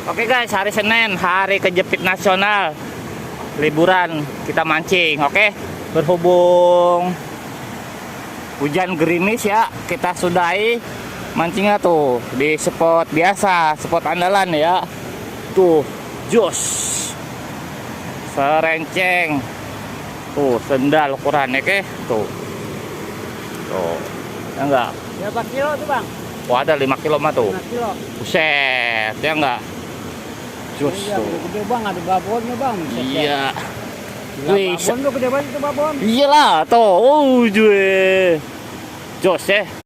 Oke guys, hari Senin, hari kejepit nasional, liburan kita mancing. Oke, berhubung hujan gerimis ya, kita sudahi mancingnya tuh di spot biasa, spot andalan ya. Tuh, jos, serenceng, tuh sendal ukurannya ke, tuh, ya enggak? Berapa kilo tuh bang? Wah, ada 5 kilo mah tuh. 5 kilo. Buset, ya enggak? Jos Iya, tuh. gede bang, ada babonnya bang. Iya. Wih, babon tuh gede banget tuh babon. Iyalah, tuh. Oh, jue. Jos ya.